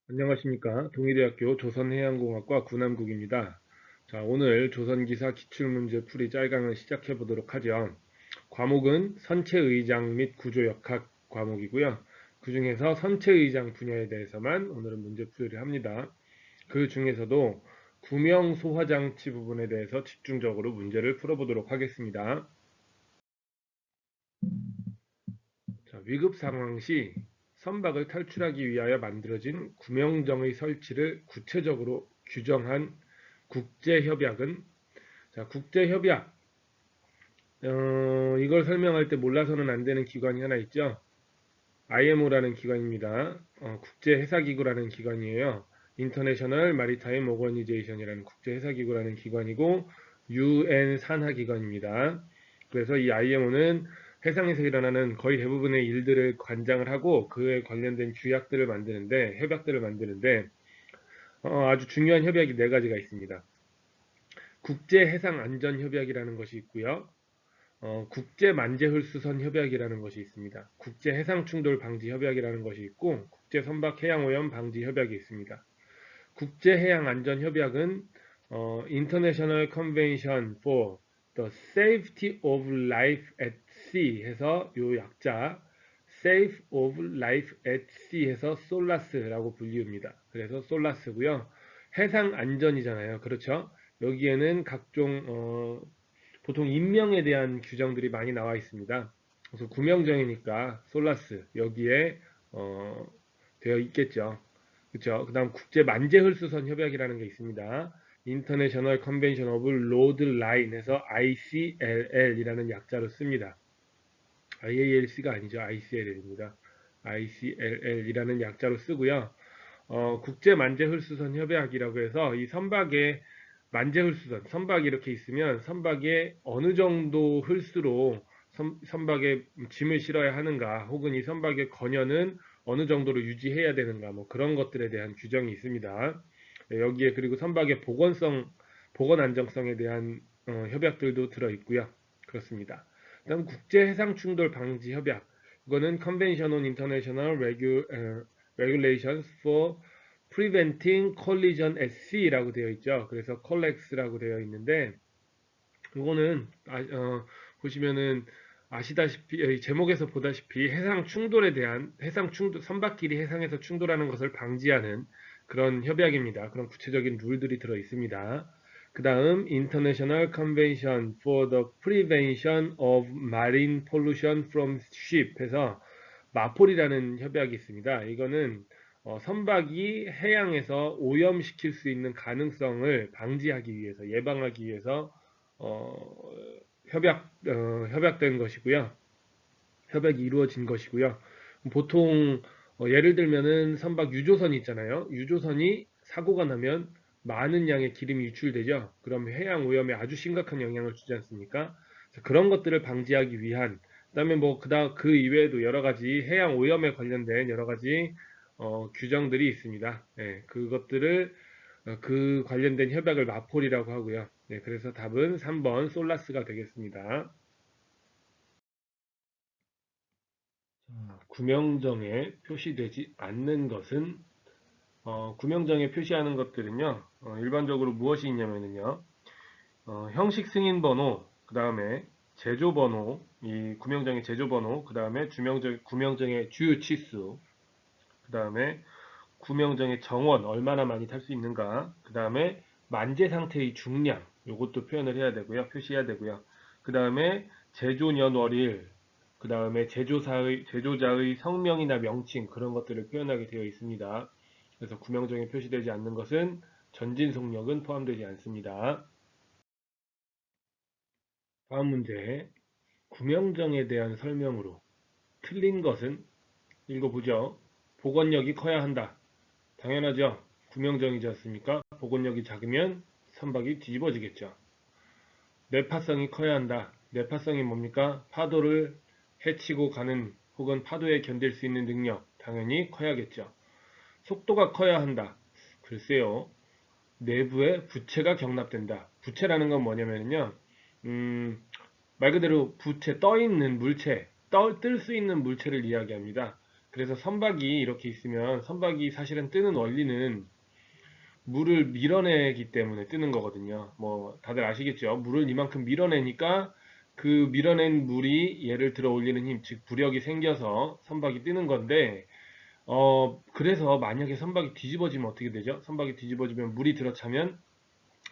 안녕하십니까. 동의대학교 조선해양공학과 군함국입니다. 자, 오늘 조선기사 기출문제 풀이 짤강을 시작해 보도록 하죠. 과목은 선체의장 및 구조역학 과목이고요. 그 중에서 선체의장 분야에 대해서만 오늘은 문제 풀이를 합니다. 그 중에서도 구명소화장치 부분에 대해서 집중적으로 문제를 풀어보도록 하겠습니다. 자, 위급 상황 시 선박을 탈출하기 위하여 만들어진 구명정의 설치를 구체적으로 규정한 국제협약은, 자, 국제협약, 이걸 설명할 때 몰라서는 안 되는 기관이 하나 있죠. IMO라는 기관입니다. 국제해사기구라는 기관이에요. 인터내셔널 마리타임 오거니제이션이라는 국제해사기구라는 기관이고 UN 산하기관입니다. 그래서 이 IMO는 해상에서 일어나는 거의 대부분의 일들을 관장을 하고 그에 관련된 규약들을 만드는데, 협약들을 만드는데 아주 중요한 협약이 네 가지가 있습니다. 국제해상안전협약이라는 것이 있고요. 국제만재hul수선 협약이라는 것이 있습니다. 국제해상충돌 방지 협약이라는 것이 있고 국제선박해양오염 방지 협약이 있습니다. 국제해양안전협약은 International Convention for the Safety of Life at Sea 해서 요 약자 Safe of Life at Sea 해서 솔라스라고 불리웁니다. 그래서 솔라스고요. 해상 안전이잖아요. 그렇죠? 여기에는 각종 보통 인명에 대한 규정들이 많이 나와 있습니다. 그래서 구명정이니까 솔라스 여기에 어, 되어 있겠죠. 그렇죠. 그다음 국제 만재hul수선 협약이라는 게 있습니다. International Convention of Road Line에서 ICLL이라는 약자로 씁니다. IALC가 아니죠. ICLL입니다. ICLL이라는 약자로 쓰고요. 국제 만재hul수선 협약이라고 해서 이 선박에 만재hul수선, 선박이 이렇게 있으면 선박에 어느 정도 hul수로 선박에 짐을 실어야 하는가, 혹은 이 선박의 건연은 어느 정도로 유지해야 되는가, 뭐 그런 것들에 대한 규정이 있습니다. 네, 여기에 그리고 선박의 보건 안정성에 대한 협약들도 들어 있고요. 그렇습니다. 다음 국제해상충돌 방지 협약. 이거는 Convention on International Regulations for Preventing Collision at Sea라고 되어 있죠. 그래서 COLLEX라고 되어 있는데 이거는 보시면은 아시다시피 제목에서 보다시피 해상 충돌에 대한 해상 충돌 선박끼리 해상에서 충돌하는 것을 방지하는 그런 협약입니다. 그런 구체적인 룰들이 들어 있습니다. 그 다음 International Convention for the Prevention of Marine Pollution from Ship 해서 마폴이라는 협약이 있습니다. 이거는 선박이 해양에서 오염시킬 수 있는 가능성을 방지하기 위해서, 예방하기 위해서 어, 협약된 것이고요. 협약이 이루어진 것이고요. 보통 예를 들면은 선박 유조선이 있잖아요. 유조선이 사고가 나면 많은 양의 기름이 유출되죠. 그럼 해양 오염에 아주 심각한 영향을 주지 않습니까? 그런 것들을 방지하기 위한, 그다음에 뭐 그 이외에도 여러 가지 해양 오염에 관련된 여러 가지 규정들이 있습니다. 네, 그것들을 그 관련된 협약을 마폴이라고 하고요. 네, 그래서 답은 3번 솔라스가 되겠습니다. 구명정에 표시되지 않는 것은 구명정에 표시하는 것들은요. 일반적으로 무엇이 있냐면요. 형식 승인 번호, 그 다음에 제조 번호, 이 구명정의 제조 번호, 그 다음에 구명정의 주유 치수, 그 다음에 구명정의 정원, 얼마나 많이 탈 수 있는가, 그 다음에 만재 상태의 중량, 요것도 표현을 해야 되고요. 표시해야 되고요. 그 다음에 제조년월일, 그 다음에 제조자의 성명이나 명칭, 그런 것들을 표현하게 되어 있습니다. 그래서 구명정에 표시되지 않는 것은 전진 속력은 포함되지 않습니다. 다음 문제. 구명정에 대한 설명으로 틀린 것은 읽어보죠. 복원력이 커야 한다. 당연하죠. 구명정이지 않습니까? 복원력이 작으면 선박이 뒤집어지겠죠. 내파성이 커야 한다. 내파성이 뭡니까? 파도를 헤치고 가는 혹은 파도에 견딜 수 있는 능력. 당연히 커야겠죠. 속도가 커야 한다. 글쎄요. 내부에 부채가 경납된다. 부채라는 건 뭐냐면요. 말 그대로 부채, 떠 있는 물체, 뜰 수 있는 물체를 이야기합니다. 그래서 선박이 이렇게 있으면 선박이 사실은 뜨는 원리는 물을 밀어내기 때문에 뜨는 거거든요. 뭐 다들 아시겠죠? 물을 이만큼 밀어내니까 그 밀어낸 물이 얘를 들어 올리는 힘, 즉 부력이 생겨서 선박이 뜨는 건데 그래서 만약에 선박이 뒤집어지면 어떻게 되죠? 선박이 뒤집어지면 물이 들어차면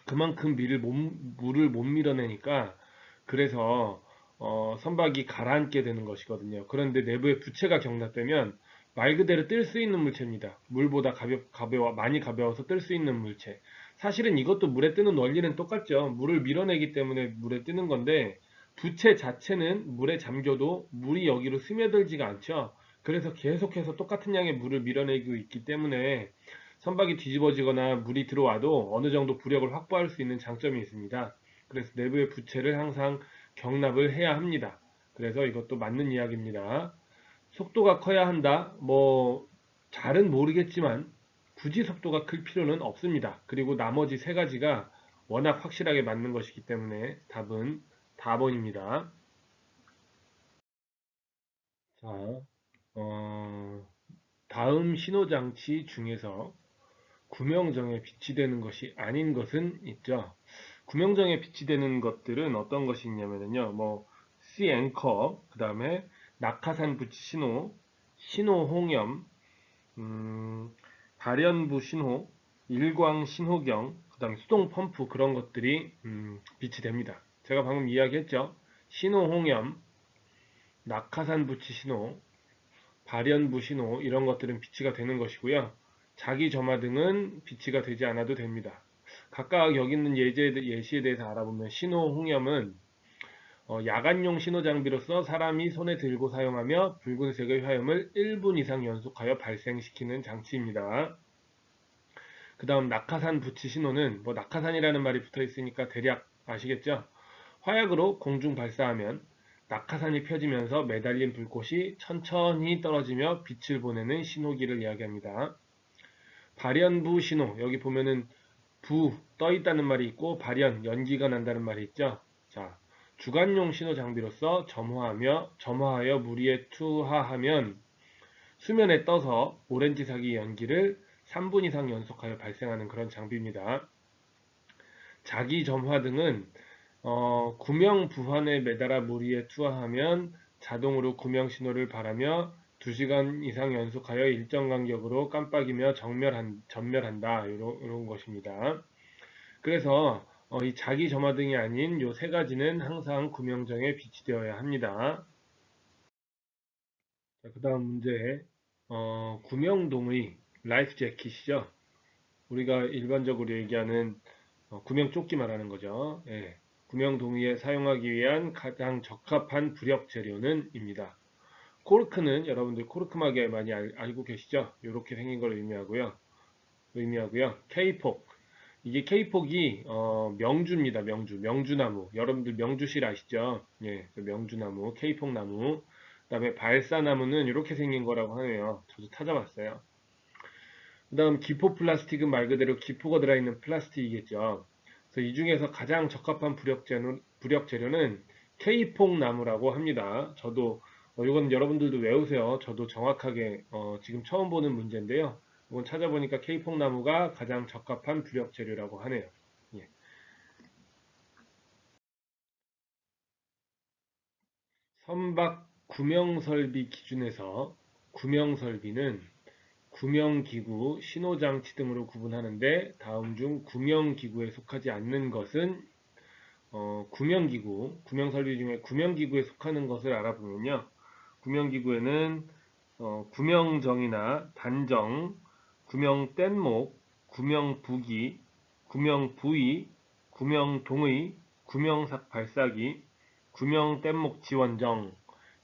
그만큼 물을 못 밀어내니까 그래서 선박이 가라앉게 되는 것이거든요. 그런데 내부에 부채가 경납되면 말 그대로 뜰 수 있는 물체입니다. 물보다 많이 가벼워서 뜰 수 있는 물체. 사실은 이것도 물에 뜨는 원리는 똑같죠. 물을 밀어내기 때문에 물에 뜨는 건데 부채 자체는 물에 잠겨도 물이 여기로 스며들지가 않죠. 그래서 계속해서 똑같은 양의 물을 밀어내고 있기 때문에 선박이 뒤집어지거나 물이 들어와도 어느 정도 부력을 확보할 수 있는 장점이 있습니다. 그래서 내부의 부채를 항상 경납을 해야 합니다. 그래서 이것도 맞는 이야기입니다. 속도가 커야 한다. 뭐 잘은 모르겠지만 굳이 속도가 클 필요는 없습니다. 그리고 나머지 세 가지가 워낙 확실하게 맞는 것이기 때문에 답은 4번입니다. 자, 다음 신호장치 중에서 구명정에 비치되는 것이 아닌 것은 있죠. 구명정에 비치되는 것들은 어떤 것이 있냐면요. 뭐 sea anchor, 그 다음에 낙하산 부치 신호, 신호 홍염, 음, 발연부 신호, 일광 신호경, 그 다음에 수동 펌프 그런 것들이 비치됩니다. 제가 방금 이야기했죠. 신호 홍염, 낙하산 부치 신호, 발연부 신호 이런 것들은 비치가 되는 것이고요. 자기 점화 등은 비치가 되지 않아도 됩니다. 각각 여기 있는 예시에 대해서 알아보면 신호 홍염은 야간용 신호 장비로서 사람이 손에 들고 사용하며 붉은색의 화염을 1분 이상 연속하여 발생시키는 장치입니다. 그 다음 낙하산 부치 신호는 뭐 낙하산이라는 말이 붙어 있으니까 대략 아시겠죠? 화약으로 공중 발사하면 낙하산이 펴지면서 매달린 불꽃이 천천히 떨어지며 빛을 보내는 신호기를 이야기합니다. 발연부 신호, 여기 보면은 떠 있다는 말이 있고 발연, 연기가 난다는 말이 있죠. 자, 주간용 신호 장비로서 점화하여 물 위에 투하하면 수면에 떠서 오렌지색의 연기를 3분 이상 연속하여 발생하는 그런 장비입니다. 자기 점화 등은 구명 부환에 매달아 물 위에 투하하면 자동으로 구명 신호를 발하며 2시간 이상 연속하여 일정 간격으로 깜빡이며 전멸한다. 이런 것입니다. 그래서 이 자기 점화 등이 아닌 요 세 가지는 항상 구명정에 비치되어야 합니다. 그 다음 문제, 구명동의 라이프 재킷이죠. 우리가 일반적으로 얘기하는 구명조끼 말하는 거죠. 예. 구명동의에 사용하기 위한 가장 적합한 부력 재료는 입니다. 코르크는 여러분들 코르크마개 많이 알고 계시죠? 이렇게 생긴 걸 의미하고요. K폭. 이게 K폭이 명주입니다. 명주나무. 여러분들 명주실 아시죠? 예, 그 명주나무, K폭나무. 그다음에 발사나무는 이렇게 생긴 거라고 하네요. 저도 찾아봤어요. 그다음 기포 플라스틱은 말 그대로 기포가 들어있는 플라스틱이겠죠. 그래서 이 중에서 가장 적합한 부력 재료는 K폭 나무라고 합니다. 저도 이건 여러분들도 외우세요. 저도 정확하게 지금 처음 보는 문제인데요. 이건 찾아보니까 K폭 나무가 가장 적합한 부력 재료라고 하네요. 예. 선박 구명설비 기준에서 구명설비는 구명기구, 신호장치 등으로 구분하는데 다음 중 구명기구에 속하지 않는 것은 구명설비 중에 구명기구에 속하는 것을 알아보면요. 구명기구에는 구명정이나 단정, 구명뗏목, 구명부기, 구명부의, 구명동의, 구명삭 발사기, 구명뗏목 지원정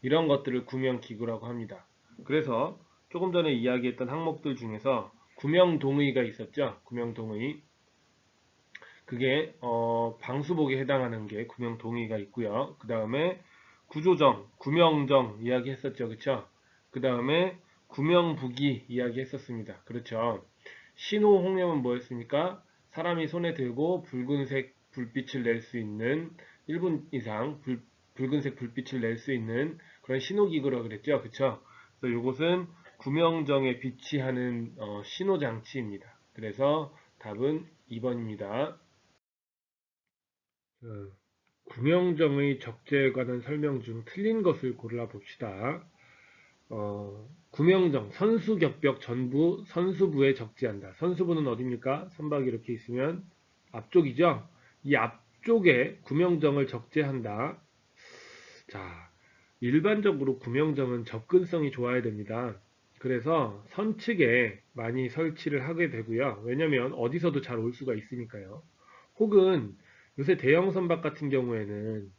이런 것들을 구명기구라고 합니다. 그래서 조금 전에 이야기했던 항목들 중에서 구명동의가 있었죠. 구명동의. 그게 방수복에 해당하는 게 구명동의가 있고요. 그 다음에 구조정, 구명정 이야기했었죠. 그쵸? 그 다음에 구명부기 이야기했었습니다. 그렇죠? 신호홍염은 뭐였습니까? 사람이 손에 들고 붉은색 불빛을 낼 수 있는 1분 이상 붉은색 불빛을 낼 수 있는 그런 신호기구라고 그랬죠. 그쵸? 그래서 이것은 구명정에 비치하는 신호장치입니다. 그래서 답은 2번입니다. 구명정의 적재에 관한 설명 중 틀린 것을 골라 봅시다. 구명정, 선수격벽 전부 선수부에 적재한다. 선수부는 어디입니까? 선박이 이렇게 있으면 앞쪽이죠? 이 앞쪽에 구명정을 적재한다. 자, 일반적으로 구명정은 접근성이 좋아야 됩니다. 그래서 선측에 많이 설치를 하게 되고요. 왜냐면 어디서도 잘 올 수가 있으니까요. 혹은 요새 대형 선박 같은 경우에는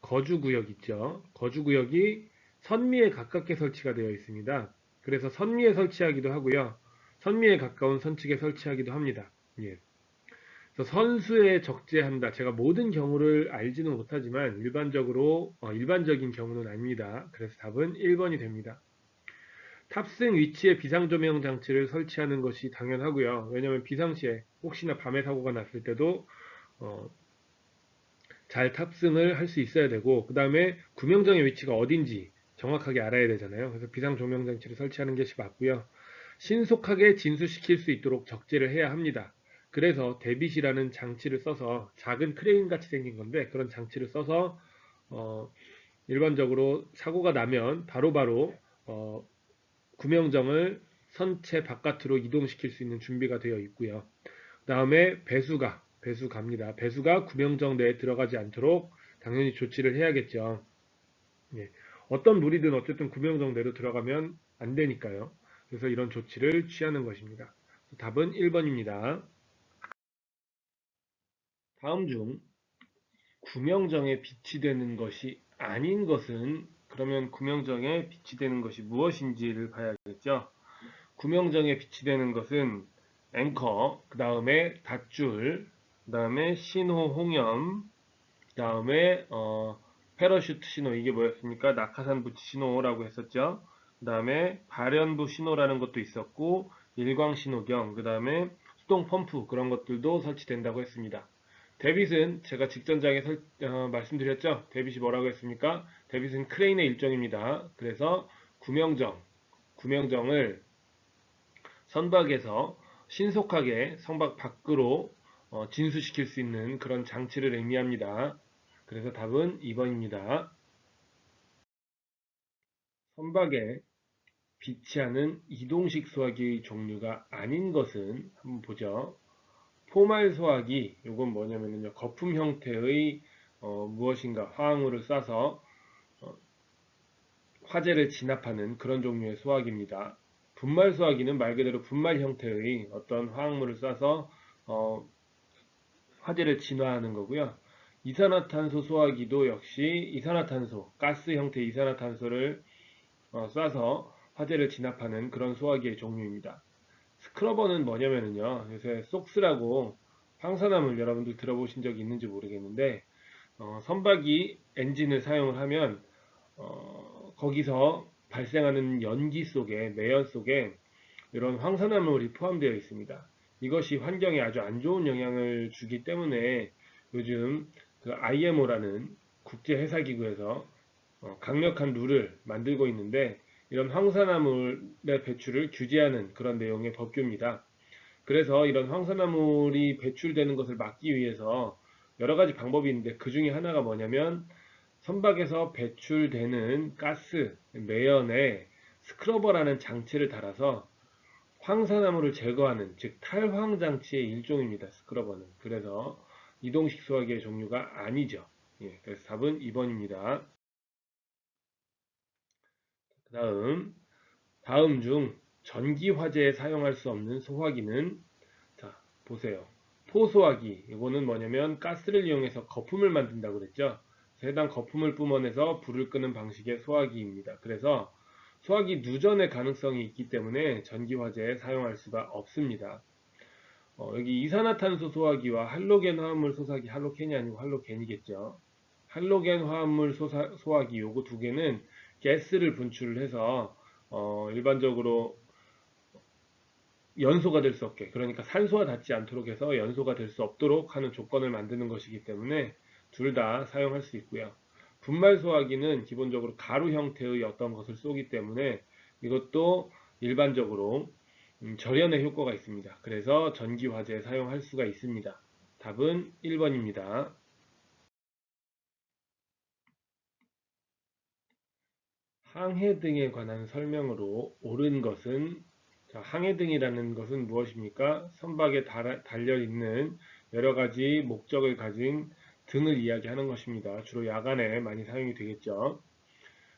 거주구역 있죠. 거주구역이 선미에 가깝게 설치가 되어 있습니다. 그래서 선미에 설치하기도 하고요. 선미에 가까운 선측에 설치하기도 합니다. 예. 그래서 선수에 적재한다. 제가 모든 경우를 알지는 못하지만 일반적인 경우는 아닙니다. 그래서 답은 1번이 됩니다. 탑승 위치에 비상조명 장치를 설치하는 것이 당연하고요. 왜냐하면 비상시에 혹시나 밤에 사고가 났을 때도 잘 탑승을 할 수 있어야 되고, 그 다음에 구명정의 위치가 어딘지 정확하게 알아야 되잖아요. 그래서 비상조명 장치를 설치하는 것이 맞고요. 신속하게 진수시킬 수 있도록 적재를 해야 합니다. 그래서 데빗이라는 장치를 써서, 작은 크레인 같이 생긴 건데 그런 장치를 써서 일반적으로 사고가 나면 바로바로 구명정을 선체 바깥으로 이동시킬 수 있는 준비가 되어 있고요. 그 다음에 배수갑니다. 배수가 구명정 내에 들어가지 않도록 당연히 조치를 해야겠죠. 예. 어떤 물이든 어쨌든 구명정 내로 들어가면 안 되니까요. 그래서 이런 조치를 취하는 것입니다. 답은 1번입니다. 다음 중 구명정에 비치되는 것이 아닌 것은, 그러면 구명정에 비치되는 것이 무엇인지를 봐야겠죠. 구명정에 비치되는 것은 앵커, 그 다음에 닷줄, 그 다음에 신호 홍염, 그 다음에 패러슈트 신호, 이게 뭐였습니까? 낙하산 부치 신호라고 했었죠. 그 다음에 발연부 신호라는 것도 있었고, 일광 신호경, 그 다음에 수동 펌프, 그런 것들도 설치된다고 했습니다. 데빗은 제가 직전장에 말씀드렸죠. 데빗이 뭐라고 했습니까? 데빗은 크레인의 일종입니다. 그래서 구명정을 선박에서 신속하게 선박 밖으로 진수시킬 수 있는 그런 장치를 의미합니다. 그래서 답은 2번입니다. 선박에 비치하는 이동식 소화기의 종류가 아닌 것은, 한번 보죠. 포말 소화기, 이건 뭐냐면요, 거품 형태의 무엇인가 화학물을 쏴서 화재를 진압하는 그런 종류의 소화기입니다. 분말 소화기는 말 그대로 분말 형태의 어떤 화학물을 쏴서 화재를 진화하는 거고요. 이산화탄소 소화기도 역시 이산화탄소, 가스 형태의 이산화탄소를 쏴서 화재를 진압하는 그런 소화기의 종류입니다. 스크러버는 뭐냐면요, 요새 속스라고 황산화물 여러분들 들어보신 적이 있는지 모르겠는데, 선박이 엔진을 사용을 하면 거기서 발생하는 연기 속에, 매연 속에 이런 황산화물이 포함되어 있습니다. 이것이 환경에 아주 안 좋은 영향을 주기 때문에 요즘 그 IMO라는 국제회사기구에서 강력한 룰을 만들고 있는데, 이런 황산화물의 배출을 규제하는 그런 내용의 법규입니다. 그래서 이런 황산화물이 배출되는 것을 막기 위해서 여러 가지 방법이 있는데, 그 중에 하나가 뭐냐면 선박에서 배출되는 가스, 매연에 스크러버라는 장치를 달아서 황산화물을 제거하는, 즉 탈황 장치의 일종입니다. 스크러버는. 그래서 이동식 소화기의 종류가 아니죠. 예, 그래서 답은 2번입니다. 다음 중 전기 화재에 사용할 수 없는 소화기는, 자 보세요. 포소화기, 이거는 뭐냐면 가스를 이용해서 거품을 만든다고 그랬죠. 해당 거품을 뿜어내서 불을 끄는 방식의 소화기입니다. 그래서 소화기 누전의 가능성이 있기 때문에 전기 화재에 사용할 수가 없습니다. 여기 이산화탄소 소화기와 할로겐 화합물 소화기, 할로겐이 아니고 할로겐이겠죠. 할로겐 화합물 소화기, 요거 두 개는 가스를 분출을 해서 일반적으로 연소가 될 수 없게, 그러니까 산소와 닿지 않도록 해서 연소가 될 수 없도록 하는 조건을 만드는 것이기 때문에 둘 다 사용할 수 있고요. 분말 소화기는 기본적으로 가루 형태의 어떤 것을 쏘기 때문에 이것도 일반적으로 절연의 효과가 있습니다. 그래서 전기 화재에 사용할 수가 있습니다. 답은 1번입니다. 항해등에 관한 설명으로 옳은 것은, 자, 항해등이라는 것은 무엇입니까? 선박에 달려있는 여러가지 목적을 가진 등을 이야기하는 것입니다. 주로 야간에 많이 사용이 되겠죠.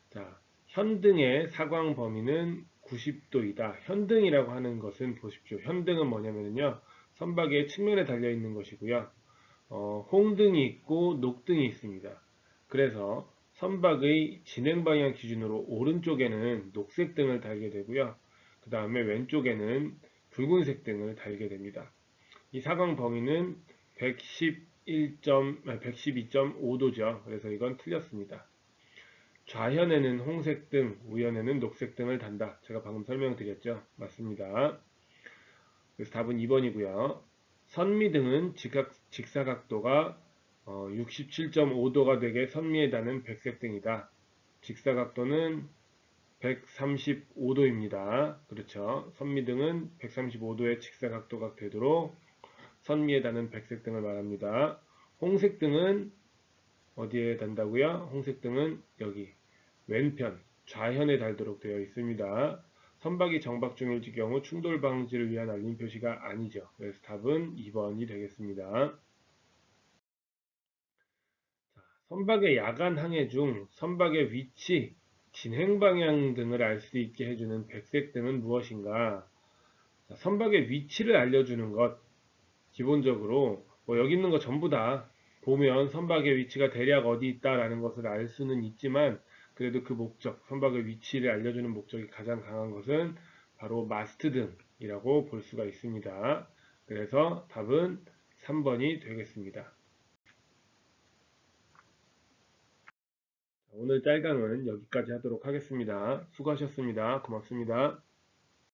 자, 현등의 사광 범위는 90도이다. 현등이라고 하는 것은 보십시오. 현등은 뭐냐면요, 선박의 측면에 달려있는 것이고요. 홍등이 있고 녹등이 있습니다. 그래서 선박의 진행 방향 기준으로 오른쪽에는 녹색 등을 달게 되고요. 그 다음에 왼쪽에는 붉은색 등을 달게 됩니다. 이 사광 범위는 112.5도죠. 그래서 이건 틀렸습니다. 좌현에는 홍색 등, 우현에는 녹색 등을 단다. 제가 방금 설명드렸죠. 맞습니다. 그래서 답은 2번이고요. 선미등은 직사각도가 67.5도가 되게 선미에 닿는 백색등이다. 직사각도는 135도입니다. 그렇죠. 선미등은 135도의 직사각도가 되도록 선미에 닿는 백색등을 말합니다. 홍색등은 어디에 단다고요? 홍색등은 여기 왼편 좌현에 달도록 되어 있습니다. 선박이 정박 중일 경우 충돌 방지를 위한 알림 표시가 아니죠. 그래서 답은 2번이 되겠습니다. 선박의 야간 항해 중 선박의 위치, 진행 방향 등을 알 수 있게 해주는 백색 등은 무엇인가? 자, 선박의 위치를 알려주는 것, 기본적으로 뭐 여기 있는 거 전부 다 보면 선박의 위치가 대략 어디 있다라는 것을 알 수는 있지만, 그래도 그 목적, 선박의 위치를 알려주는 목적이 가장 강한 것은 바로 마스트 등이라고 볼 수가 있습니다. 그래서 답은 3번이 되겠습니다. 오늘 짤강은 여기까지 하도록 하겠습니다. 수고하셨습니다. 고맙습니다.